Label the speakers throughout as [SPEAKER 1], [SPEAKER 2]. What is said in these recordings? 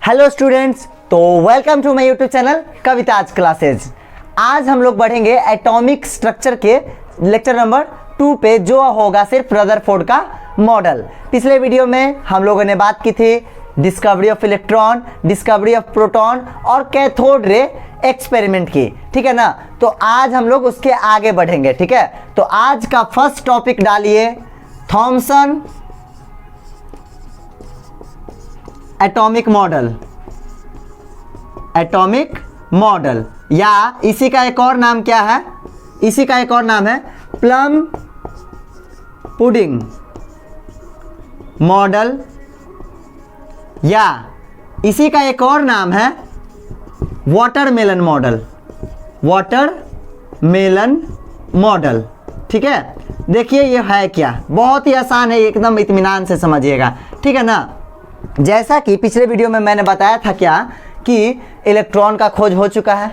[SPEAKER 1] Hello students, तो welcome to my YouTube channel Kavita's classes. आज हम लोग बढ़ेंगे एटॉमिक स्ट्रक्चर के लेक्चर नंबर 2 पे, जो होगा सिर्फ रदरफोर्ड का मॉडल। पिछले वीडियो में हम लोगों ने बात की थी discovery of electron, discovery of proton और कैथोड रे एक्सपेरिमेंट की, ठीक है ना। तो आज हम लोग उसके आगे बढ़ेंगे, ठीक है। तो आज का फर्स्ट टॉपिक डालिए Thomson atomic model. Atomic model या इसी का एक और नाम क्या है? इसी का एक और नाम है प्लम पुडिंग मॉडल, या इसी का एक और नाम है वाटरमेलन मॉडल। वाटरमेलन मॉडल, ठीक है। देखिए ये है क्या, बहुत ही आसान है, एकदम इत्मीनान से समझिएगा, ठीक है ना। जैसा कि पिछले वीडियो में मैंने बताया था क्या कि इलेक्ट्रॉन का खोज हो चुका है,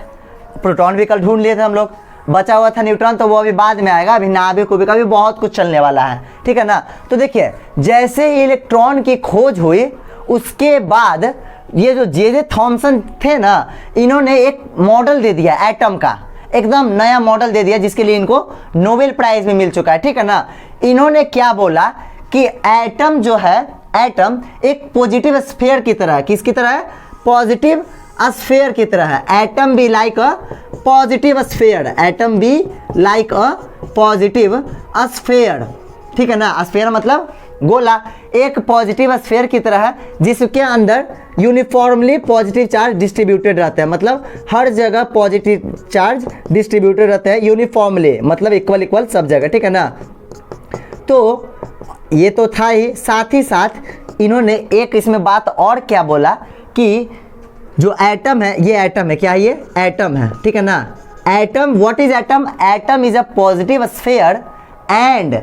[SPEAKER 1] प्रोटॉन भी कल ढूंढ लिए थे हम लोग, बचा हुआ था न्यूट्रॉन, तो वो अभी बाद में आएगा, अभी नाभिक कुबिक का भी बहुत कुछ चलने वाला है, ठीक है ना। तो देखिए जैसे इलेक्ट्रॉन की खोज हुई उसके बाद ये जो जे थॉमसन थे ना, इन्होंने एक मॉडल दे दिया एटम का, एकदम नया मॉडल दे दिया जिसके लिए इनको नोबेल प्राइज भी मिल चुका है, ठीक है ना। इन्होंने क्या बोला कि एटम जो है, एटम एक पॉजिटिव स्फीयर की तरह है। किसकी तरह है? पॉजिटिव स्फीयर की तरह है। Atom be like a positive sphere, atom be like a positive sphere, ठीक है ना। स्फीयर मतलब गोला, एक पॉजिटिव स्फीयर की तरह है जिसके अंदर यूनिफॉर्मली पॉजिटिव चार्ज डिस्ट्रीब्यूटेड रहता है, मतलब हर जगह पॉजिटिव चार्ज डिस्ट्रीब्यूटेड रहता है यूनिफॉर्मली, मतलब इक्वल इक्वल सब जगह, ठीक है ना। तो ये तो था ही, साथ ही साथ इन्होंने एक इसमें बात और क्या बोला कि जो एटम है, ये एटम है, क्या ये एटम है, ठीक है ना। Atom, what is atom? Atom is a positive sphere and,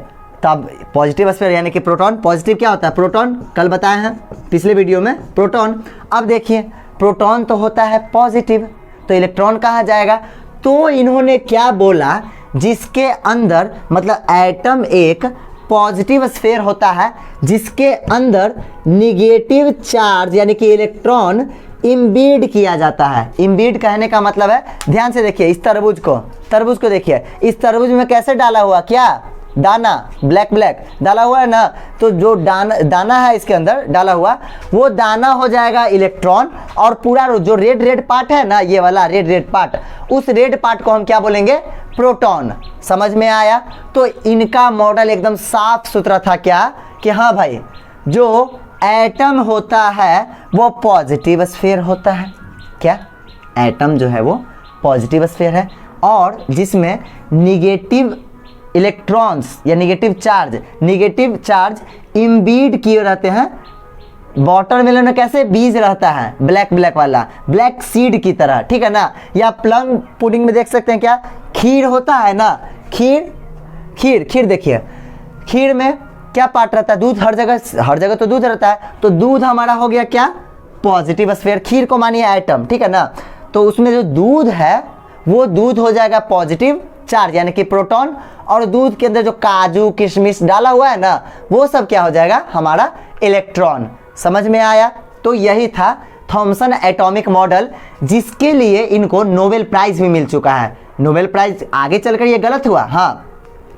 [SPEAKER 1] तब पॉजिटिव स्फीयर यानी कि प्रोटॉन। पॉजिटिव क्या होता है? प्रोटॉन, कल बताए हैं पिछले वीडियो में प्रोटॉन। अब देखिए प्रोटॉन तो होता है पॉजिटिव, तो इलेक्ट्रॉन कहाँ जाएगा? तो इन्होंने क्या बोला, जिसके अंदर, मतलब एटम एक पॉजिटिव स्फीयर होता है जिसके अंदर निगेटिव चार्ज यानी कि इलेक्ट्रॉन इम्बीड किया जाता है। इम्बीड कहने का मतलब है, ध्यान से देखिए इस तरबूज को देखिए, इस तरबूज में कैसे डाला हुआ, क्या दाना, ब्लैक ब्लैक डाला हुआ है ना। तो जो दाना है इसके अंदर डाला हुआ, वो दाना हो जाएगा इलेक्ट्रॉन, और पूरा जो रेड रेड पार्ट है ना, ये वाला रेड रेड पार्ट, उस रेड पार्ट को हम क्या बोलेंगे? प्रोटॉन। समझ में आया? तो इनका मॉडल एकदम साफ सुथरा था क्या कि हाँ भाई, जो एटम होता है वो पॉजिटिव स्फीयर होता है। क्या? एटम जो है वो पॉजिटिव स्फीयर है, और जिसमें निगेटिव इलेक्ट्रॉन्स या निगेटिव चार्ज इम्बीड किए रहते हैं। वाटरमेलन में कैसे बीज रहता है, ब्लैक ब्लैक वाला, ब्लैक सीड की तरह, ठीक है ना। या प्लम पुडिंग में देख सकते हैं क्या, खीर होता है ना, खीर देखिए, खीर में क्या पार्ट रहता है? दूध, हर जगह तो दूध रहता है, तो दूध हमारा हो गया क्या? Positive sphere. खीर को मानिए एटम, ठीक है ना। तो उसमें जो दूध है वो दूध हो जाएगा पॉजिटिव चार्ज यानी कि प्रोटॉन, और दूध के अंदर जो काजू किशमिश डाला हुआ है ना, वो सब क्या हो जाएगा? हमारा इलेक्ट्रॉन। समझ में आया? तो यही था थॉमसन एटॉमिक मॉडल, जिसके लिए इनको नोबेल प्राइज भी मिल चुका है। नोबेल प्राइज आगे चलकर ये गलत हुआ, हाँ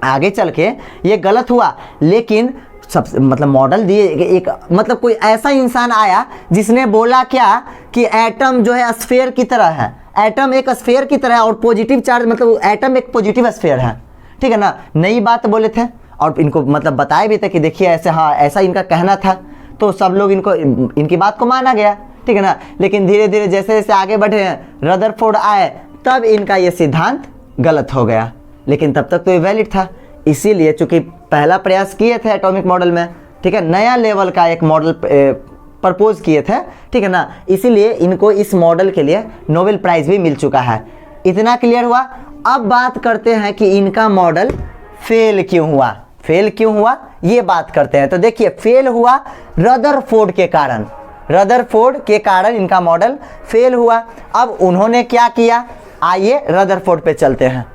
[SPEAKER 1] आगे चल के ये गलत हुआ, लेकिन सब मतलब मॉडल दिए एक, मतलब कोई ऐसा इंसान आया जिसने बोला क्या कि एटम जो है स्फीयर की तरह है, एटम एक स्फीयर की तरह है, और पॉजिटिव चार्ज मतलब एटम एक पॉजिटिव स्फीयर है, ठीक है ना। नई बात बोले थे, और इनको मतलब बताया भी था कि देखिए ऐसे, हाँ ऐसा इनका कहना था, तो सब लोग इनकी बात को माना गया, ठीक है ना। लेकिन धीरे धीरे जैसे जैसे आगे बढ़े, रदरफोर्ड आए, तब इनका ये सिद्धांत गलत हो गया, लेकिन तब तक तो ये वैलिड था। इसीलिए चूंकि पहला प्रयास किए थे एटॉमिक मॉडल में, ठीक है, नया लेवल का एक मॉडल प्रपोज किए थे, ठीक है ना, इसीलिए इनको इस मॉडल के लिए नोबेल प्राइज भी मिल चुका है। इतना क्लियर हुआ। अब बात करते हैं कि इनका मॉडल फेल क्यों हुआ, ये बात करते हैं। तो देखिए फेल हुआ रदरफोर्ड के कारण इनका मॉडल फेल हुआ। अब उन्होंने क्या किया, आइए रदरफोर्ड पे चलते हैं।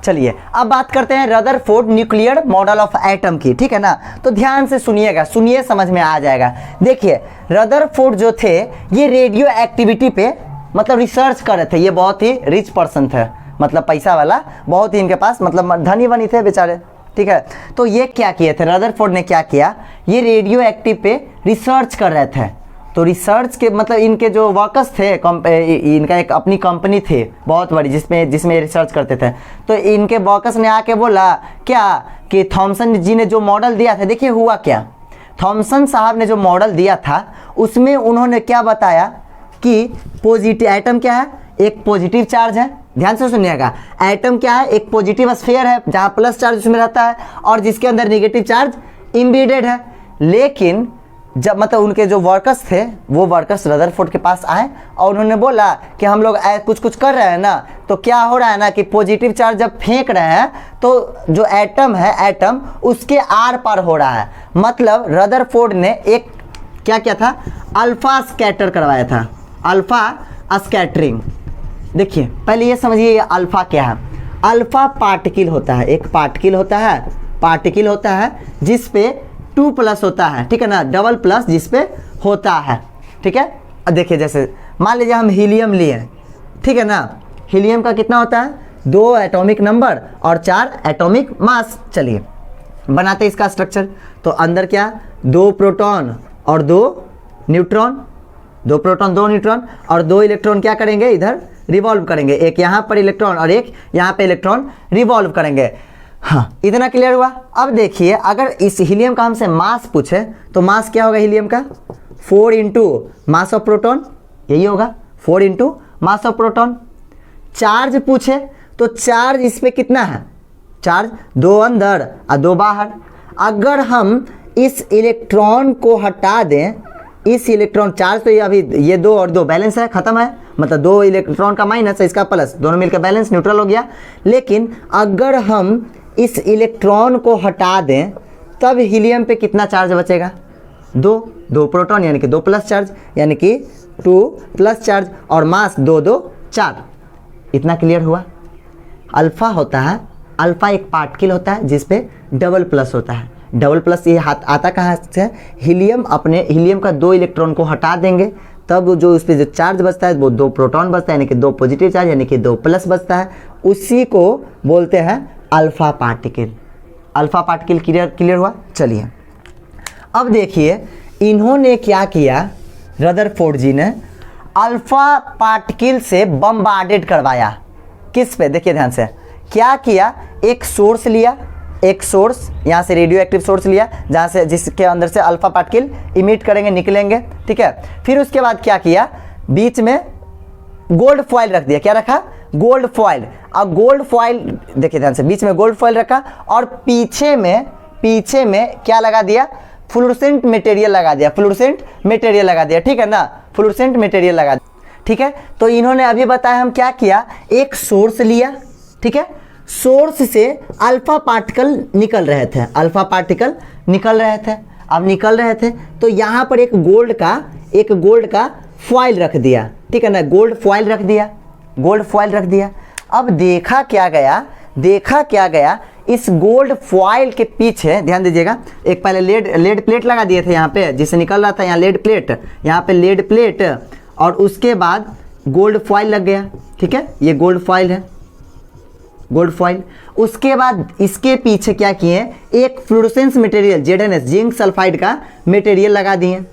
[SPEAKER 1] चलिए अब बात करते हैं Rutherford nuclear model of atom की, ठीक है ना। तो ध्यान से सुनिएगा, सुनिए समझ में आ जाएगा। देखिए रदरफोर्ड जो थे ये रेडियो एक्टिविटी पे मतलब रिसर्च कर रहे थे। ये बहुत ही रिच पर्सन थे, मतलब पैसा वाला, बहुत ही इनके पास मतलब धनी बनी थे बेचारे, ठीक है। तो ये क्या किए थे, रदरफोर्ड ने क्या किया, ये रेडियो एक्टिव पे रिसर्च कर रहे थे। तो रिसर्च के मतलब इनके जो वर्कर्स थे, इनका एक अपनी कंपनी थी बहुत बड़ी जिसमें रिसर्च करते थे। तो इनके वर्कर्स ने आके बोला क्या कि थॉमसन जी ने जो मॉडल दिया था, देखिए हुआ क्या, थॉमसन साहब ने जो मॉडल दिया था उसमें उन्होंने क्या बताया कि पॉजिटिव एटम क्या है, एक पॉजिटिव चार्ज है। ध्यान से सुनिएगा, एटम क्या है, एक पॉजिटिव स्फीयर है जहां प्लस चार्ज उसमें रहता है और जिसके अंदर नेगेटिव चार्ज इम्बेडेड है। लेकिन जब मतलब उनके जो वर्कर्स थे वो वर्कर्स रदरफोर्ड के पास आए और उन्होंने बोला कि हम लोग कुछ कर रहे हैं ना, तो क्या हो रहा है ना कि पॉजिटिव चार्ज जब फेंक रहे हैं तो जो एटम है, एटम उसके आर पार हो रहा है। मतलब रदरफोर्ड ने एक क्या किया था, अल्फा स्कैटर करवाया था, अल्फा स्कैटरिंग। देखिए पहले ये समझिए ये अल्फा क्या है। अल्फा पार्टिकल होता है, एक पार्टिकल होता है जिस पे 2 प्लस होता है, ठीक है ना, डबल प्लस जिस पे होता है, ठीक है। अब देखिए जैसे मान लीजिए हम हीलियम लिए, ठीक है ना, हीलियम का कितना होता है, 2 एटॉमिक नंबर और 4 एटॉमिक मास। चलिए बनाते इसका स्ट्रक्चर। तो अंदर क्या, 2 प्रोटॉन और 2 न्यूट्रॉन, 2 प्रोटॉन 2 न्यूट्रॉन और 2 इलेक्ट्रॉन क्या करेंगे, इधर रिवॉल्व करेंगे, एक यहाँ पर इलेक्ट्रॉन और एक यहाँ पे इलेक्ट्रॉन रिवॉल्व करेंगे। हाँ इतना क्लियर हुआ। अब देखिए अगर इस हीलियम का हमसे मास पूछे तो मास क्या होगा हीलियम का, 4 इंटू मास ऑफ प्रोटॉन, यही होगा 4 into mass of proton. Charge पूछे तो चार्ज इस पे कितना है, चार्ज 2 अंदर और 2 बाहर। अगर हम इस इलेक्ट्रॉन को हटा दें, इस इलेक्ट्रॉन चार्ज तो ये अभी ये 2 और 2 बैलेंस है, खत्म है, मतलब 2 इलेक्ट्रॉन का माइनस है, इसका प्लस, दोनों मिलकर बैलेंस न्यूट्रल हो गया। लेकिन अगर हम इस इलेक्ट्रॉन को हटा दें तब हीलियम पे कितना चार्ज बचेगा, 2 प्रोटॉन यानी कि 2 प्लस चार्ज, यानी कि 2 प्लस चार्ज और मास 2 2 4। इतना क्लियर हुआ। अल्फा होता है, अल्फा एक पार्टिकल होता है जिस पे डबल प्लस होता है। डबल प्लस ये आता कहाँ से, हीलियम का 2 इलेक्ट्रॉन को हटा देंगे तब जो उस पर जो चार्ज बचता है वो 2 प्रोटॉन बचता है, यानी कि 2 पॉजिटिव चार्ज यानी कि 2 प्लस बचता है। उसी को बोलते हैं alpha particle. Alpha particle clear हुआ। चलिए अब देखिए इन्होंने क्या किया, रदरफोर्ड जी ने अल्फा पार्टिकल से बम्बार्डेड करवाया। किस पे, देखिए ध्यान से, क्या किया, एक सोर्स लिया, एक सोर्स यहाँ से रेडियो एक्टिव सोर्स लिया जहाँ से जिसके अंदर से अल्फा पार्टिकल इमिट करेंगे, निकलेंगे, ठीक है। फिर उसके बाद क्या किया, बीच में गोल्ड फॉइल रख दिया। क्या रखा, गोल्ड फॉइल। अब गोल्ड फॉइल देखिए ध्यान से, बीच में गोल्ड फॉइल रखा और पीछे में क्या लगा दिया, फ्लोरोसेंट मटेरियल लगा दिया, फ्लोरोसेंट मटेरियल लगा दिया, ठीक है ना, फ्लोरोसेंट मटेरियल लगा दिया, ठीक है। तो इन्होंने अभी बताया हम क्या किया, एक सोर्स लिया, ठीक है, सोर्स से अल्फा पार्टिकल निकल रहे थे, अल्फा पार्टिकल निकल रहे थे। अब निकल रहे थे तो यहाँ पर एक गोल्ड का फॉइल रख दिया, ठीक है ना, गोल्ड फॉइल रख दिया। अब देखा क्या गया, इस गोल्ड फॉइल के पीछे ध्यान दीजिएगा, एक पहले लेड प्लेट लगा दिए थे यहाँ पे जिससे निकल रहा था, यहाँ लेड प्लेट और उसके बाद गोल्ड फॉइल लग गया, ठीक है, ये गोल्ड फॉइल है, गोल्ड फॉइल। उसके बाद इसके पीछे क्या किए, एक fluorescence material ZnS zinc sulphide का मटेरियल लगा दिए,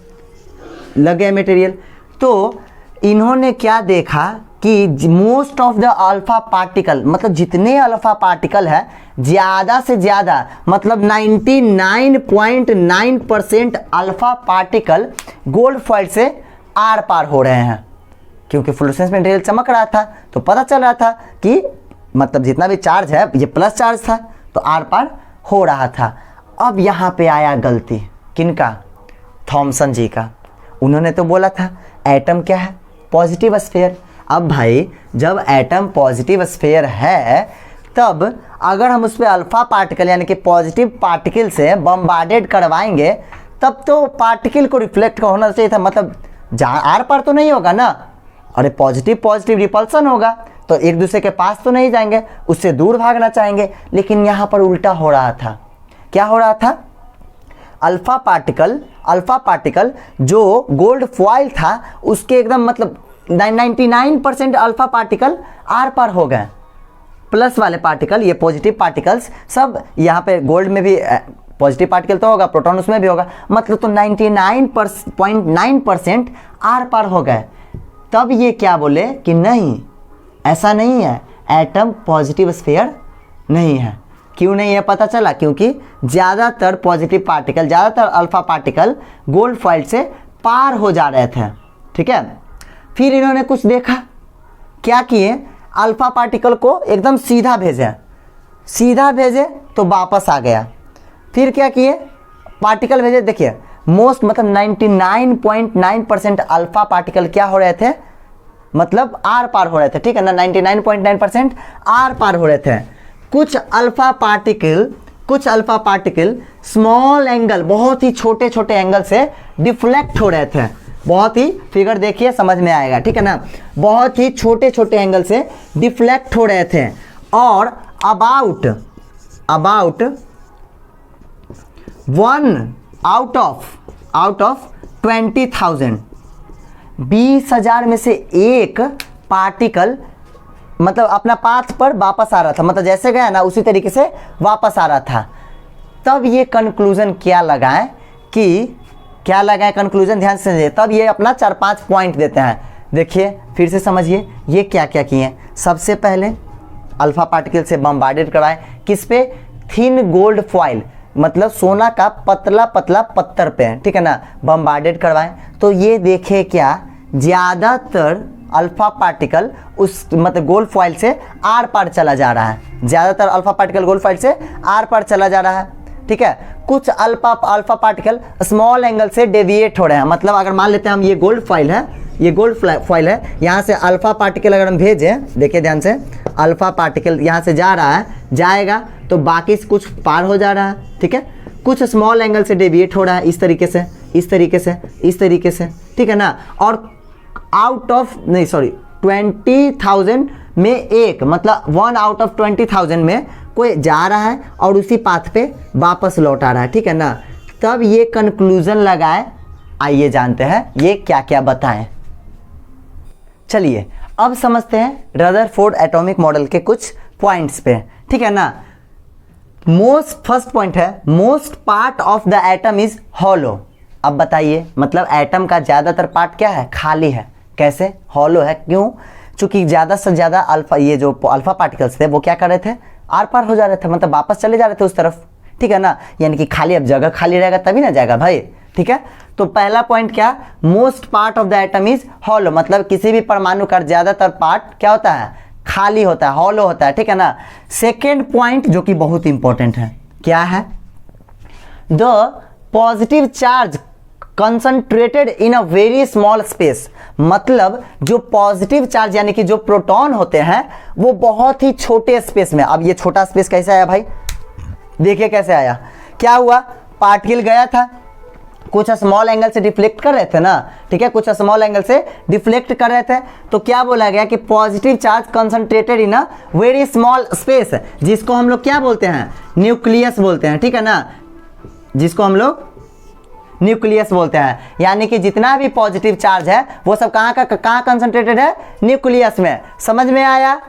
[SPEAKER 1] लग गया मटेरियल। तो इन्होंने क्या देखा कि most of the alpha particle, मतलब जितने अल्फा पार्टिकल है ज़्यादा से ज़्यादा मतलब 99.9% अल्फा पार्टिकल गोल्ड फॉइल से आर पार हो रहे हैं, क्योंकि फ्लोरोसेंस मटेरियल चमक रहा था तो पता चल रहा था कि मतलब जितना भी चार्ज है ये प्लस चार्ज था तो आर पार हो रहा था। अब यहाँ पे आया गलती किनका, थॉमसन जी का। उन्होंने तो बोला था एटम क्या है, पॉजिटिव स्फीयर। अब भाई जब एटम पॉजिटिव स्फीयर है तब अगर हम उस पर अल्फा पार्टिकल यानी कि पॉजिटिव पार्टिकल से बम्बार्डेड करवाएंगे तब तो पार्टिकल को रिफ्लेक्ट होना चाहिए था, मतलब जहाँ आर पार तो नहीं होगा ना, अरे पॉजिटिव रिपल्सन होगा। तो एक दूसरे के पास तो नहीं जाएंगे, उससे दूर भागना चाहेंगे। लेकिन यहाँ पर उल्टा हो रहा था। क्या हो रहा था? अल्फा पार्टिकल जो गोल्ड फॉइल था उसके एकदम मतलब 99% अल्फा पार्टिकल आर पार हो गए। प्लस वाले पार्टिकल, ये पॉजिटिव पार्टिकल्स सब, यहाँ पे गोल्ड में भी पॉजिटिव पार्टिकल तो होगा, प्रोटॉन उसमें भी होगा, मतलब तो 99.9% आर पार हो गए। तब ये क्या बोले कि नहीं, ऐसा नहीं है, एटम पॉजिटिव स्फीयर नहीं है। क्यों नहीं है पता चला? क्योंकि ज़्यादातर पॉजिटिव पार्टिकल, ज़्यादातर अल्फा पार्टिकल गोल्ड फॉइल से पार हो जा रहे थे। ठीक है, फिर इन्होंने कुछ देखा, क्या किए, अल्फा पार्टिकल को एकदम सीधा भेजे तो वापस आ गया। फिर क्या किए, पार्टिकल भेजे, देखिए मोस्ट मतलब 99.9% अल्फा पार्टिकल क्या हो रहे थे, मतलब आर पार हो रहे थे। ठीक है ना, 99.9% आर पार हो रहे थे। कुछ अल्फा पार्टिकल स्मॉल एंगल, बहुत ही छोटे छोटे एंगल से डिफ्लेक्ट हो रहे थे। बहुत ही, फिगर देखिए समझ में आएगा। ठीक है ना, बहुत ही छोटे छोटे एंगल से डिफ्लेक्ट हो रहे थे। और अबाउट 1 आउट ऑफ 20,000, 20,000 में से एक पार्टिकल मतलब अपना पाथ पर वापस आ रहा था, मतलब जैसे गया ना उसी तरीके से वापस आ रहा था। तब ये कंक्लूजन क्या लगाएं कंक्लूजन, ध्यान से समझिए। तब ये अपना 4-5 पॉइंट देते हैं। देखिए फिर से समझिए ये क्या क्या किए। सबसे पहले अल्फा पार्टिकल से बम्बार्डेड करवाए, किस पे? थिन गोल्ड फॉइल, मतलब सोना का पतला पतला पत्थर पे, ठीक है ना, बम्बार्डेड करवाएं। तो ये देखे क्या, ज़्यादातर अल्फा पार्टिकल उस मतलब गोल्ड फॉइल से आर पार चला जा रहा है। ज़्यादातर अल्फा पार्टिकल गोल्ड फॉइल से आर पार चला जा रहा है। ठीक है, कुछ अल्फा पार्टिकल स्मॉल एंगल से डेविएट हो रहे हैं। मतलब अगर मान लेते हैं हम ये गोल्ड फॉइल है, यहाँ से अल्फा पार्टिकल अगर हम भेजें, देखिए ध्यान से, अल्फा पार्टिकल यहाँ से जा रहा है, जाएगा तो बाकी से कुछ पार हो जा रहा है। ठीक है, कुछ स्मॉल एंगल से डेविएट हो रहा है, इस तरीके से। ठीक है ना, और आउट ऑफ 20,000 में एक, मतलब 1 आउट ऑफ 20,000 में कोई जा रहा है और उसी पाथ पे वापस लौट आ रहा है। ठीक है ना, तब ये कंक्लूजन लगाए। आइए जानते हैं ये क्या क्या बताएं। चलिए अब समझते हैं रदरफोर्ड एटॉमिक मॉडल के कुछ पॉइंट्स पे। ठीक है ना, फर्स्ट पॉइंट है, most part of the atom is hollow. अब बताइए, मतलब एटम का ज़्यादातर पार्ट क्या है? खाली है। कैसे हॉलो है? क्यों? चूंकि ज़्यादा से ज़्यादा अल्फा पार्टिकल्स थे वो क्या कर रहे थे? आर पार हो जा रहे थे, मतलब वापस चले जा रहे थे उस तरफ। ठीक है ना, यानी कि खाली, अब जगह खाली रहेगा तभी ना जाएगा भाई। ठीक है, तो पहला पॉइंट क्या, most part of the atom is hollow, मतलब किसी भी परमाणु का ज़्यादातर पार्ट क्या होता है? खाली होता है, हॉलो होता है। ठीक है ना, सेकेंड पॉइंट जो कि बहुत इंपॉर्टेंट है, क्या है? The positive charge concentrated in a very small space, मतलब जो पॉजिटिव चार्ज यानी कि जो प्रोटॉन होते हैं वो बहुत ही छोटे स्पेस में। अब ये छोटा स्पेस कैसे आया भाई? देखिए कैसे आया। क्या हुआ, पार्टिकल गया था, कुछ स्मॉल एंगल से डिफ्लेक्ट कर रहे थे ना, ठीक है, कुछ स्मॉल एंगल से डिफ्लेक्ट कर रहे थे, तो क्या बोला गया कि positive charge concentrated in a very small space, जिसको हम लोग क्या बोलते हैं? न्यूक्लियस बोलते हैं। ठीक है ना, जिसको हम लोग न्यूक्लियस बोलते हैं। यानी कि जितना भी पॉजिटिव चार्ज है वो सब कहाँ कंसंट्रेटेड है? न्यूक्लियस में। समझ में आया?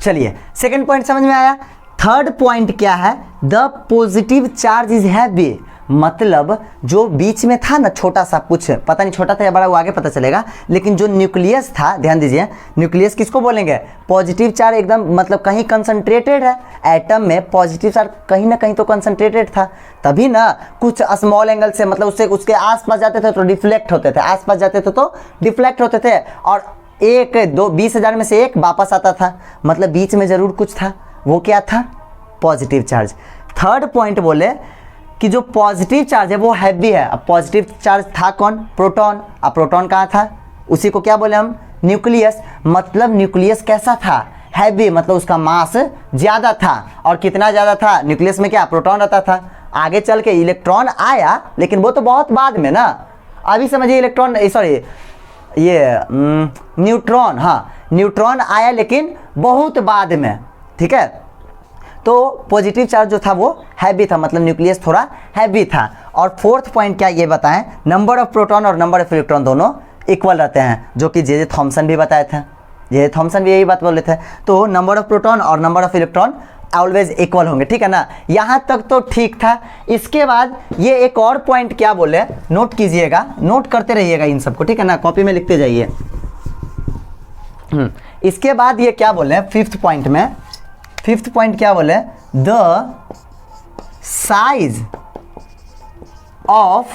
[SPEAKER 1] चलिए सेकंड पॉइंट समझ में आया। थर्ड पॉइंट क्या है? The positive charge is heavy, मतलब जो बीच में था ना छोटा सा, कुछ पता नहीं छोटा था या बड़ा, वो आगे पता चलेगा, लेकिन जो न्यूक्लियस था, ध्यान दीजिए, न्यूक्लियस किसको बोलेंगे? पॉजिटिव चार्ज एकदम मतलब कहीं कंसंट्रेटेड है। एटम में पॉजिटिव चार्ज कहीं ना कहीं तो कंसंट्रेटेड था, तभी ना कुछ स्मॉल एंगल से मतलब उसके आसपास जाते थे तो डिफ्लेक्ट होते थे, आसपास जाते थे तो डिफ्लेक्ट होते थे, और 20,000 में से एक वापस आता था, मतलब बीच में जरूर कुछ था। वो क्या था? Positive charge. थर्ड पॉइंट बोले कि जो पॉजिटिव चार्ज है वो हैवी है। अब पॉजिटिव चार्ज था कौन? प्रोटॉन। अब प्रोटॉन कहाँ था? उसी को क्या बोले हम? न्यूक्लियस। मतलब न्यूक्लियस कैसा था? हैवी, मतलब उसका मास ज़्यादा था। और कितना ज़्यादा था? न्यूक्लियस में क्या प्रोटॉन रहता था, आगे चल के इलेक्ट्रॉन आया, लेकिन वो तो बहुत बाद में ना। अभी समझिए ये न्यूट्रॉन, हाँ न्यूट्रॉन आया लेकिन बहुत बाद में, ठीक है। तो पॉजिटिव चार्ज जो था वो हैवी था, मतलब न्यूक्लियस थोड़ा हैवी था। और फोर्थ पॉइंट क्या ये बताएं, नंबर ऑफ प्रोटॉन और नंबर ऑफ इलेक्ट्रॉन दोनों इक्वल रहते हैं, जो कि जे थॉमसन भी बताए थे, जे थॉमसन भी यही बात बोले थे। तो नंबर ऑफ प्रोटॉन और number of electron always equal होंगे, ठीक है ना। यहाँ तक तो ठीक था। इसके बाद ये एक और पॉइंट क्या बोले, नोट कीजिएगा, नोट करते रहिएगा इन सबको, ठीक है ना, कॉपी में लिखते जाइए। इसके बाद ये क्या बोले फिफ्थ पॉइंट में, फिफ्थ पॉइंट क्या बोले, the size of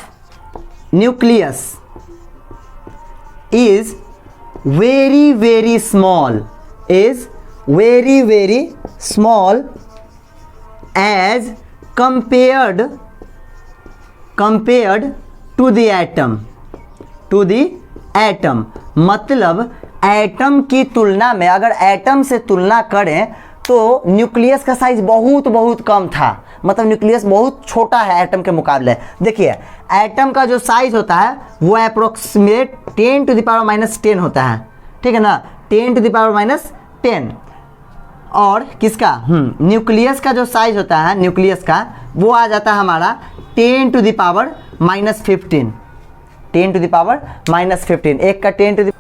[SPEAKER 1] nucleus is very very small, is very very small as compared to the atom, to the atom। मतलब एटम की तुलना में, अगर एटम से तुलना करें तो न्यूक्लियस का साइज बहुत बहुत कम था, मतलब न्यूक्लियस बहुत छोटा है एटम के मुकाबले। देखिए एटम का जो साइज होता है वो अप्रोक्सीमेट 10⁻⁻10 होता है, ठीक है ना, 10⁻⁻10। और किसका न्यूक्लियस का जो साइज होता है न्यूक्लियस का, वो आ जाता है हमारा 10⁻⁻15, 10⁻⁻15, एक का 10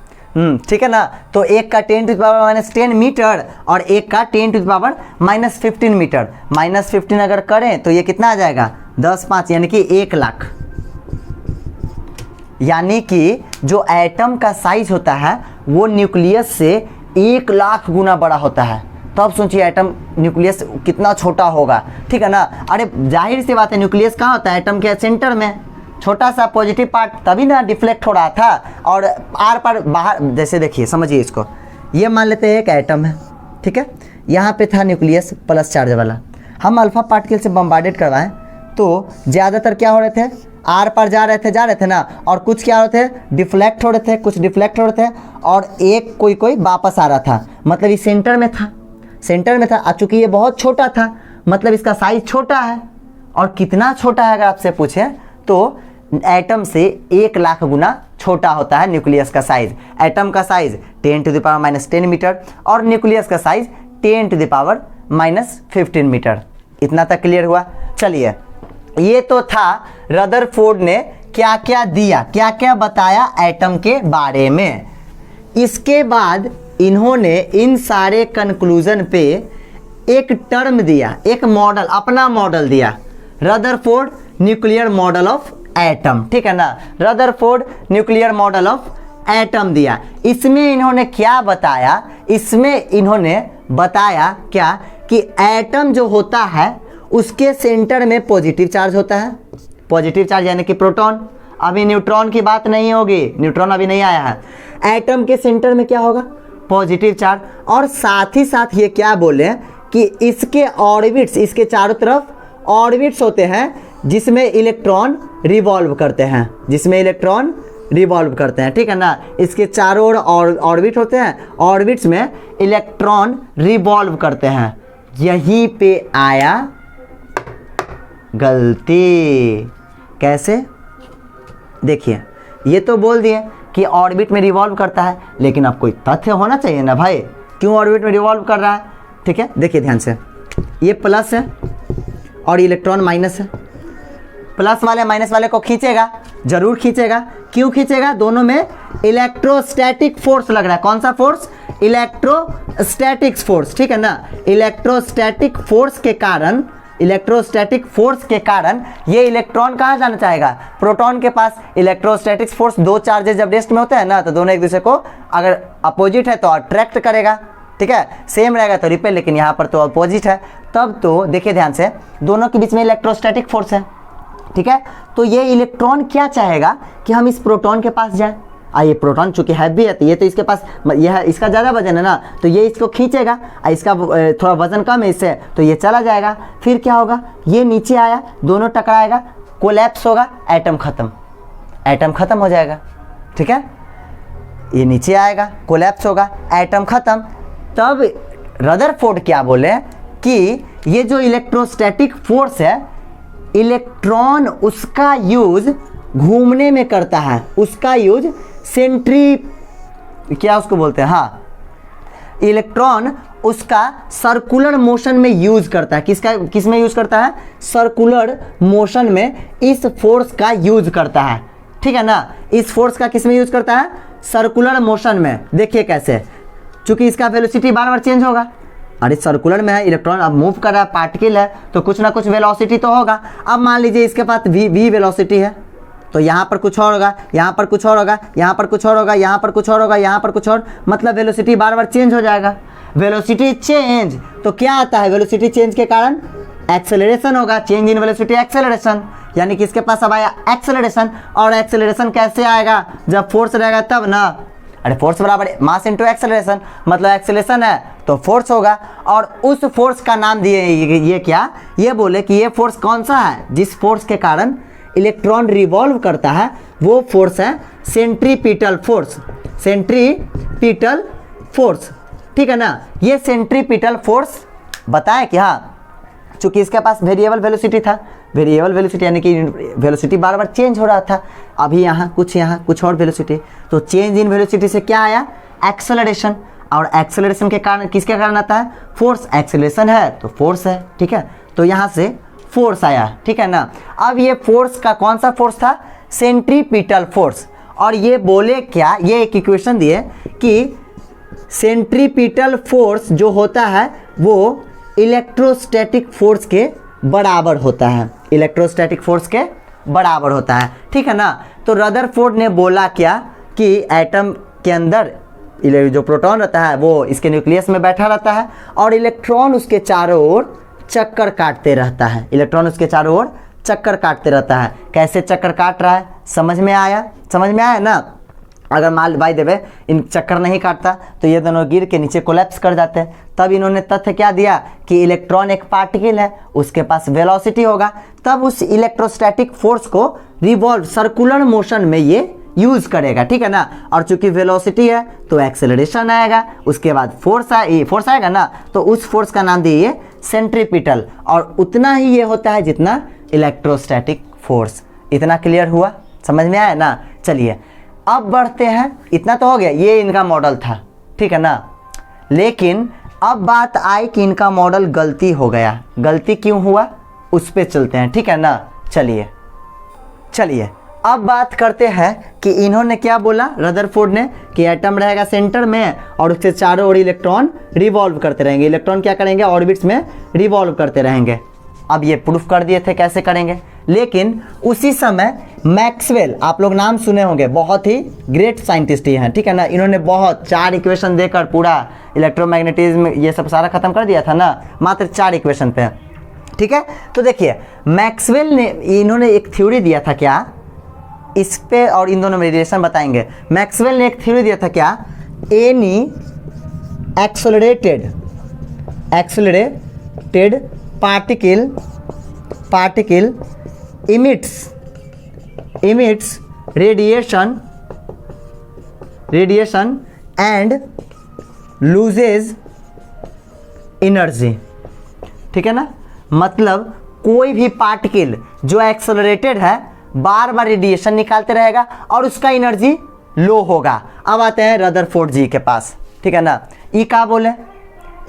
[SPEAKER 1] ठीक है ना। तो एक का 10⁻⁻10 मीटर और एक का 10⁻⁻15 मीटर। -15 अगर करें तो ये कितना आ जाएगा, 10×5 यानी कि 1 लाख। यानी कि जो एटम का साइज होता है वो न्यूक्लियस से 1 लाख गुना बड़ा होता है। तो अब सोचिए एटम न्यूक्लियस कितना छोटा होगा, ठीक है ना। अरे जाहिर सी बात है, न्यूक्लियस कहाँ होता है, एटम के सेंटर में, छोटा सा पॉजिटिव पार्ट, तभी ना डिफ्लेक्ट हो रहा था और आर पर बाहर। जैसे देखिए समझिए इसको, ये मान लेते हैं एक एटम है, ठीक है, यहाँ पे था न्यूक्लियस प्लस चार्ज वाला, हम अल्फा पार्टिकल से बम्बार्डेड करवाएं तो ज़्यादातर क्या हो रहे थे, आर पर जा रहे थे ना, और कुछ क्या हो रहे थे, डिफ्लेक्ट हो रहे थे, कुछ डिफ्लेक्ट हो रहे थे और एक कोई वापस आ रहा था, मतलब ये सेंटर में था, सेंटर में था। चूंकि ये बहुत छोटा था मतलब इसका साइज छोटा है। और कितना छोटा है अगर आपसे पूछे तो एटम से 1 लाख गुना छोटा होता है न्यूक्लियस का साइज। एटम का साइज 10⁻⁻10 मीटर और न्यूक्लियस का साइज 10⁻⁻15 मीटर। इतना तक क्लियर हुआ। चलिए, ये तो था रदरफोर्ड ने क्या क्या दिया, क्या क्या बताया एटम के बारे में। इसके बाद इन्होंने इन सारे कंक्लूजन पे एक टर्म दिया, एक मॉडल, अपना मॉडल दिया, Rutherford nuclear model of atom, ठीक है ना। Rutherford nuclear model of atom दिया। इसमें इन्होंने क्या बताया, इसमें इन्होंने बताया क्या कि एटम जो होता है उसके सेंटर में पॉजिटिव चार्ज होता है, पॉजिटिव चार्ज यानी कि प्रोटॉन। अभी न्यूट्रॉन की बात नहीं होगी, न्यूट्रॉन अभी नहीं आया है। एटम के सेंटर में क्या होगा, पॉजिटिव चार्ज। और साथ ही साथ ये क्या बोले कि इसके ऑर्बिट्स, इसके चारों तरफ ऑर्बिट्स होते हैं जिसमें इलेक्ट्रॉन रिवॉल्व करते हैं, जिसमें इलेक्ट्रॉन रिवॉल्व करते हैं, ठीक है ना। इसके चारों ओर ऑर्बिट होते हैं, ऑर्बिट्स में इलेक्ट्रॉन रिवॉल्व करते हैं। यहीं पे आया गलती। कैसे, देखिए ये तो बोल दिए कि ऑर्बिट में रिवॉल्व करता है, लेकिन अब कोई तथ्य होना चाहिए ना भाई, क्यों ऑर्बिट में रिवॉल्व कर रहा है, ठीक है। देखिए ध्यान से, ये प्लस है और इलेक्ट्रॉन माइनस है। प्लस वाले माइनस वाले को खींचेगा, जरूर खींचेगा। क्यों खींचेगा, दोनों में इलेक्ट्रोस्टैटिक फोर्स लग रहा है। कौन सा फोर्स, इलेक्ट्रोस्टैटिक फोर्स, ठीक है ना। इलेक्ट्रोस्टैटिक फोर्स के कारण, इलेक्ट्रोस्टैटिक फोर्स के कारण ये इलेक्ट्रॉन कहाँ जाना चाहेगा, प्रोटॉन के पास। इलेक्ट्रोस्टैटिक फोर्स, दो चार्जेस जब रेस्ट में होते हैं ना तो दोनों एक दूसरे को अगर अपोजिट है तो अट्रैक्ट करेगा, ठीक है, सेम रहेगा तो रिपेल, लेकिन यहाँ पर तो अपोजिट है। तब तो देखिए ध्यान से, दोनों के बीच में इलेक्ट्रोस्टैटिक फोर्स है, ठीक है। तो ये इलेक्ट्रॉन क्या चाहेगा कि हम इस प्रोटॉन के पास जाए। ये प्रोटॉन चूंकि हैवी है तो ये तो इसके पास, यह इसका ज़्यादा वजन है ना, तो ये इसको खींचेगा, इसका थोड़ा वजन कम है इससे, तो ये चला जाएगा। फिर क्या होगा, ये नीचे आया, दोनों टकराएगा, कोलैप्स होगा, एटम खत्म, एटम खत्म हो जाएगा, ठीक है। ये नीचे आएगा, कोलैप्स होगा, एटम खत्म। तब रदरफोर्ड क्या बोले कि ये जो इलेक्ट्रोस्टैटिक फोर्स है, इलेक्ट्रॉन उसका यूज घूमने में करता है, उसका यूज सेंट्री क्या उसको बोलते हैं, हाँ, इलेक्ट्रॉन उसका सर्कुलर मोशन में यूज करता है। किस में यूज करता है? सर्कुलर मोशन में इस फोर्स का यूज करता है, ठीक है ना। इस फोर्स का किस में यूज करता है? सर्कुलर मोशन में। देखिए कैसे, चूंकि इसका वेलोसिटी बार बार चेंज होगा, अरे सर्कुलर में है, इलेक्ट्रॉन अब मूव कर रहा है, पार्टिकल है, तो कुछ ना कुछ वेलोसिटी तो होगा। अब मान लीजिए इसके पास v वेलोसिटी है, तो यहाँ पर कुछ और होगा, यहाँ पर कुछ और होगा, यहाँ पर कुछ और होगा, यहाँ पर कुछ और होगा, यहाँ पर कुछ और, मतलब वेलोसिटी बार बार चेंज हो जाएगा। वेलोसिटी चेंज तो क्या आता है? वेलोसिटी चेंज के कारण एक्सेलरेशन होगा, चेंज इन वेलोसिटी एक्सेलरेशन, यानी कि इसके पास अब आया एक्सेलरेशन। और एक्सेलरेशन कैसे आएगा? जब फोर्स रहेगा तब ना। अरे फोर्स बराबर मास इनटू एक्सेलरेशन, मतलब एक्सेलरेशन है तो फोर्स होगा। और उस फोर्स का नाम दिए ये क्या? ये बोले कि ये फोर्स कौन सा है? जिस फोर्स के कारण इलेक्ट्रॉन रिवॉल्व करता है वो फोर्स है सेंट्रीपिटल फोर्स। सेंट्रीपिटल फोर्स, ठीक है ना। ये सेंट्रीपिटल फोर्स बताया कि हाँ, चूंकि इसके पास वेरिएबल वेलोसिटी था, वेरिएबल वेलोसिटी यानी कि वेलोसिटी बार बार चेंज हो रहा था, अभी यहाँ कुछ और वेलोसिटी, तो चेंज इन वेलोसिटी से क्या आया? एक्सेलरेशन। और एक्सेलरेशन के कारण किसके कारण आता है? फोर्स। एक्सेलरेशन है तो फोर्स है, ठीक है, तो यहाँ से फोर्स आया, ठीक है ना। अब ये फोर्स का कौन सा फोर्स था? Centripetal force. और ये बोले क्या? ये एक इक्वेशन दिए कि सेंट्रीपिटल फोर्स जो होता है वो इलेक्ट्रोस्टैटिक फोर्स के बराबर होता है, इलेक्ट्रोस्टैटिक फोर्स के बराबर होता है, ठीक है ना। तो रदरफोर्ड ने बोला क्या कि एटम के अंदर जो प्रोटॉन रहता है वो इसके न्यूक्लियस में बैठा रहता है और इलेक्ट्रॉन उसके चारों ओर चक्कर काटते रहता है। इलेक्ट्रॉन उसके चारों ओर चक्कर काटते रहता है। कैसे चक्कर काट रहा है? समझ में आया? समझ में आया ना। अगर मान भाई देवे इन चक्कर नहीं काटता तो ये दोनों गिर के नीचे कोलैप्स कर जाते हैं। तब इन्होंने तथ्य क्या दिया कि इलेक्ट्रॉन एक पार्टिकल है, उसके पास वेलोसिटी होगा, तब उस इलेक्ट्रोस्टैटिक फोर्स को रिवॉल्व सर्कुलर मोशन में ये यूज करेगा, ठीक है ना। और चूंकि वेलोसिटी है तो एक्सेलरेशन आएगा, उसके बाद फोर्स आएगा ना, तो उस फोर्स का नाम दिए सेंट्रीपिटल। और उतना ही ये होता है जितना इलेक्ट्रोस्टैटिक फोर्स। इतना क्लियर हुआ? समझ में आया ना। चलिए अब बढ़ते हैं। इतना तो हो गया, ये इनका मॉडल था, ठीक है ना। लेकिन अब बात आई कि इनका मॉडल गलती हो गया। गलती क्यों हुआ उस पे चलते हैं, ठीक है ना। चलिए अब बात करते हैं कि इन्होंने क्या बोला रदरफोर्ड ने कि एटम रहेगा सेंटर में और उसके चारों ओर इलेक्ट्रॉन रिवॉल्व करते रहेंगे। इलेक्ट्रॉन क्या करेंगे? ऑर्बिट्स में रिवॉल्व करते रहेंगे। अब ये प्रूफ कर दिए थे कैसे करेंगे। लेकिन उसी समय मैक्सवेल, आप लोग नाम सुने होंगे, बहुत ही ग्रेट साइंटिस्ट ही हैं, ठीक है ना। इन्होंने बहुत 4 इक्वेशन देकर पूरा इलेक्ट्रोमैग्नेटिज्म ये सब सारा खत्म कर दिया था ना, मात्र 4 इक्वेशन पे, ठीक है। तो देखिए मैक्सवेल ने, इन्होंने एक थ्योरी दिया था क्या इस पे, और इन दोनों में रिलेशन बताएंगे। मैक्सवेल ने एक थ्योरी दिया था क्या, any accelerated particle emits radiation and loses energy, ठीक है ना। मतलब कोई भी पार्टिकल जो एक्सेलरेटेड है बार बार रेडिएशन निकालते रहेगा और उसका एनर्जी लो होगा। अब आते हैं रदरफोर्ड जी के पास, ठीक है ना। ये क्या बोले?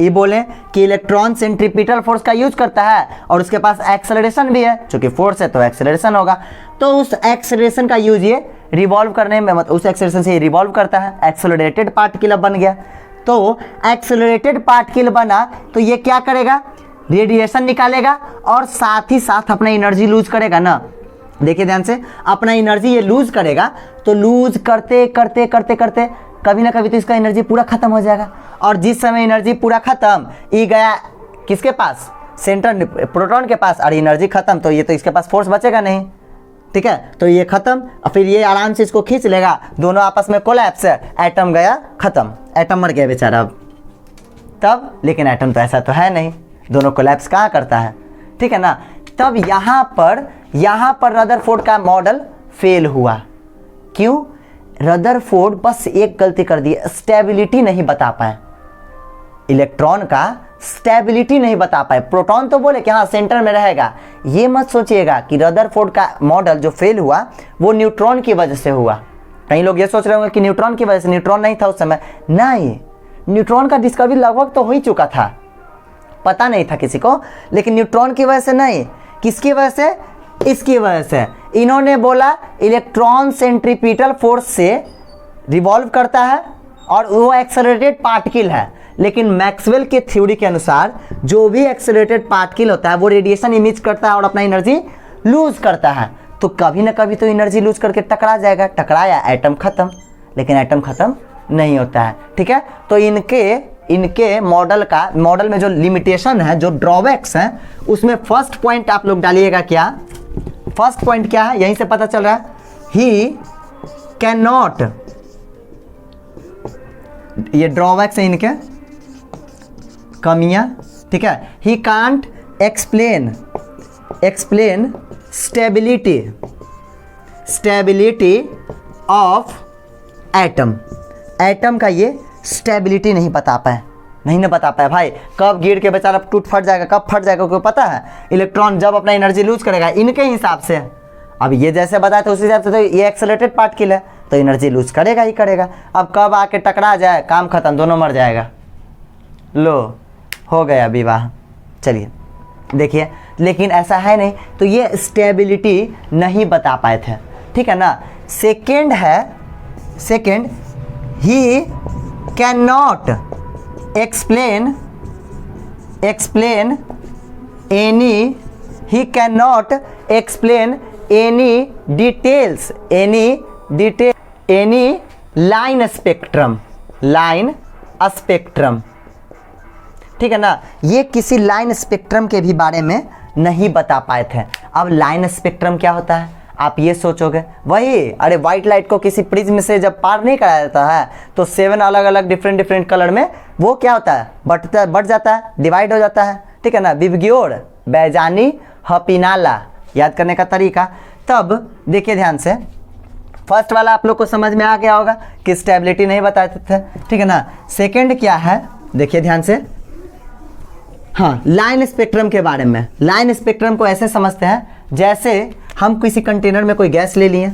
[SPEAKER 1] ये बोले कि इलेक्ट्रॉन सेंट्रीपिटल फोर्स का यूज करता है और उसके पास एक्सेलरेशन भी है, क्योंकि फोर्स है तो एक्सेलरेशन होगा। तो उस एक्सेलरेशन का यूज ये रिवॉल्व करने में, मतलब उस एक्सेलरेशन से ये रिवॉल्व करता है। एक्सेलरेटेड पार्टिकल बन गया। तो एक्सेलरेटेड पार्टिकल बना तो ये क्या करेगा? रेडिएशन निकालेगा और साथ ही साथ अपना एनर्जी लूज करेगा ना। देखिए ध्यान से, अपना एनर्जी ये लूज करेगा तो लूज करते करते करते करते कभी ना कभी तो इसका एनर्जी पूरा खत्म हो जाएगा। और जिस समय एनर्जी पूरा खत्म, ये गया किसके पास? सेंटर प्रोटॉन के पास, और एनर्जी खत्म तो ये तो इसके पास फोर्स बचेगा नहीं, ठीक है। तो ये खत्म और फिर ये आराम से इसको खींच लेगा, दोनों आपस में कोलैप्स, एटम गया खत्म, एटम मर गया बेचारा अब तब। लेकिन एटम तो ऐसा तो है नहीं, दोनों कोलैप्स कहाँ करता है, ठीक है ना। तब यहाँ पर रदरफोर्ड का मॉडल फेल हुआ। क्यों? रदरफोर्ड बस एक गलती कर दी, स्टेबिलिटी नहीं बता पाए, इलेक्ट्रॉन का स्टेबिलिटी नहीं बता पाए। प्रोटॉन तो बोले कि हाँ सेंटर में रहेगा। ये मत सोचिएगा कि रदरफोर्ड का मॉडल जो फेल हुआ वो न्यूट्रॉन की वजह से हुआ। कई लोग ये सोच रहे होंगे कि न्यूट्रॉन की वजह से, न्यूट्रॉन नहीं था उस समय। नहीं, न्यूट्रॉन का डिस्कवरी लगभग तो हो ही चुका था, पता नहीं था किसी को, लेकिन न्यूट्रॉन की वजह से नहीं। किसकी वजह से? इसकी वजह से। इन्होंने बोला इलेक्ट्रॉन सेंट्रीपिटल फोर्स से रिवॉल्व करता है और वो एक्सेलरेटेड पार्टिकल है, लेकिन मैक्सवेल के थ्योरी के अनुसार जो भी एक्सेलरेटेड पार्टिकल होता है वो रेडिएशन इमिट करता है और अपना एनर्जी लूज करता है, तो कभी ना कभी तो एनर्जी लूज करके टकरा जाएगा। टकराया, एटम खत्म, लेकिन एटम खत्म नहीं होता है। ठीक है, तो इनके मॉडल में जो लिमिटेशन है, जो ड्रॉबैक्स हैं, उसमें फर्स्ट पॉइंट आप लोग डालिएगा क्या? फर्स्ट पॉइंट क्या है? यहीं से पता चल रहा है, ही कैन नॉट, ये ड्रॉबैक्स है इनके, कमियां। ठीक है, he can't explain stability of atom का ये स्टेबिलिटी नहीं बता पाए भाई। कब गिर के बेचारा टूट फट जाएगा, कब फट जाएगा कोई पता है? इलेक्ट्रॉन जब अपना एनर्जी लूज करेगा इनके हिसाब से। अब ये जैसे बताया था उस हिसाब से तो ये एक्सेलरेटेड पार्टिकल है, तो एनर्जी लूज करेगा ही करेगा। अब कब आके टकरा जाए, काम खत्म, दोनों मर जाएगा। लो, हो गया विवाह। चलिए देखिए, लेकिन ऐसा है नहीं, तो ये स्टेबिलिटी नहीं बता पाए थे। ठीक है ना। Second, he can not explain any details, any line spectrum. ठीक है ना, ये किसी लाइन स्पेक्ट्रम के भी बारे में नहीं बता पाए थे। अब लाइन स्पेक्ट्रम क्या होता है आप ये सोचोगे, वही अरे व्हाइट लाइट को किसी प्रिज्म से जब पार नहीं कराया जाता है तो 7 अलग अलग डिफरेंट कलर में वो क्या होता है, बढ़ जाता है, डिवाइड हो जाता है। ठीक है ना, विबग्योर, बैजानी, हपीनाला, याद करने का तरीका। तब देखिए ध्यान से, फर्स्ट वाला आप लोग को समझ में आ गया होगा कि स्टेबिलिटी नहीं बताते थे। ठीक है ना। सेकेंड क्या है, देखिए ध्यान से, हाँ, लाइन स्पेक्ट्रम के बारे में। लाइन स्पेक्ट्रम को ऐसे समझते हैं जैसे हम किसी कंटेनर में कोई गैस ले लिए,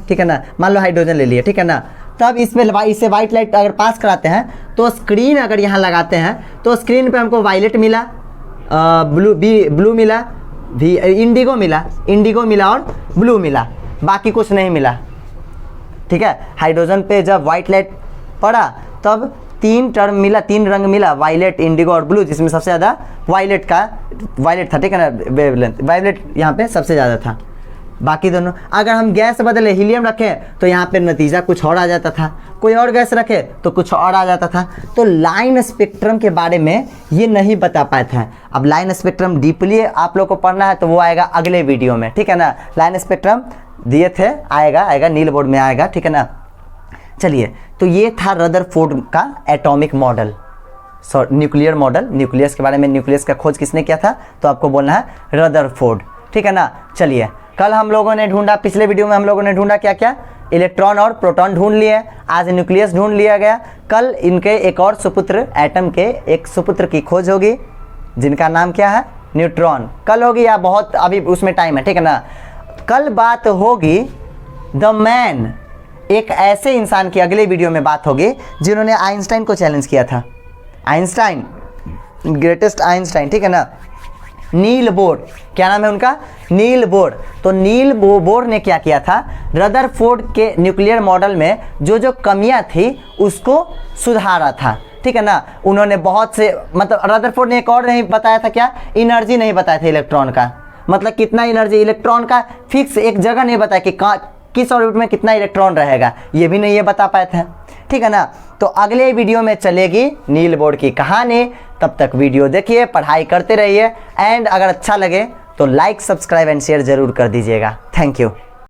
[SPEAKER 1] ठीक है ना, मान लो हाइड्रोजन ले लिए। ठीक है ना, तब इससे वाइट लाइट अगर पास कराते हैं तो स्क्रीन अगर यहाँ लगाते हैं तो स्क्रीन पे हमको वायलेट मिला, ब्लू मिला, इंडिगो मिला और ब्लू मिला, बाकी कुछ नहीं मिला। ठीक है, हाइड्रोजन पे जब वाइट लाइट पड़ा तब 3 रंग मिला, वायलेट, इंडिगो और ब्लू, जिसमें सबसे ज़्यादा वायलेट था। ठीक है ना, वेवलेंथ वायलेट यहाँ पे सबसे ज़्यादा था। बाकी दोनों, अगर हम गैस बदले हीलियम रखें तो यहाँ पे नतीजा कुछ और आ जाता था, कोई और गैस रखे तो कुछ और आ जाता था। तो लाइन स्पेक्ट्रम के बारे में ये नहीं बता पाए थे। अब लाइन स्पेक्ट्रम डीपली आप लोग को पढ़ना है तो वो आएगा अगले वीडियो में। ठीक है ना, लाइन स्पेक्ट्रम दिए थे, आएगा नील बोर्ड में आएगा। ठीक है ना। चलिए, तो ये था रदरफोर्ड का atomic model, nuclear model. Nucleus के बारे में, न्यूक्लियस का खोज किसने किया था तो आपको बोलना है रदरफोर्ड। ठीक है ना। चलिए, कल हम लोगों ने ढूंढा, पिछले वीडियो में हम लोगों ने ढूंढा क्या क्या, इलेक्ट्रॉन और प्रोटॉन ढूंढ लिए, आज न्यूक्लियस ढूंढ लिया गया। कल इनके एक और सुपुत्र, एटम के एक सुपुत्र की खोज होगी जिनका नाम क्या है, न्यूट्रॉन। कल होगी या बहुत अभी उसमें टाइम है। ठीक है ना। कल बात होगी द मैन, एक ऐसे इंसान की अगले वीडियो में बात होगी जिन्होंने आइंस्टाइन को चैलेंज किया था। Einstein, greatest Einstein. ठीक है ना। नील बोर, क्या नाम है उनका, नील बोर। तो नील बोर ने क्या किया था, रदरफोर्ड के न्यूक्लियर मॉडल में जो कमियां थी उसको सुधारा था। ठीक है ना। उन्होंने बहुत से, मतलब रदरफोर्ड ने एक और नहीं बताया था क्या, एनर्जी नहीं बताया था इलेक्ट्रॉन का, मतलब कितना एनर्जी इलेक्ट्रॉन का फिक्स एक जगह नहीं बताया कि किस ऑर्बिट में कितना इलेक्ट्रॉन रहेगा, ये भी नहीं ये बता पाए थे। ठीक है ना। तो अगले वीडियो में चलेगी नील बोर की कहानी। तब तक वीडियो देखिए, पढ़ाई करते रहिए, एंड अगर अच्छा लगे तो लाइक, सब्सक्राइब एंड शेयर जरूर कर दीजिएगा। Thank you.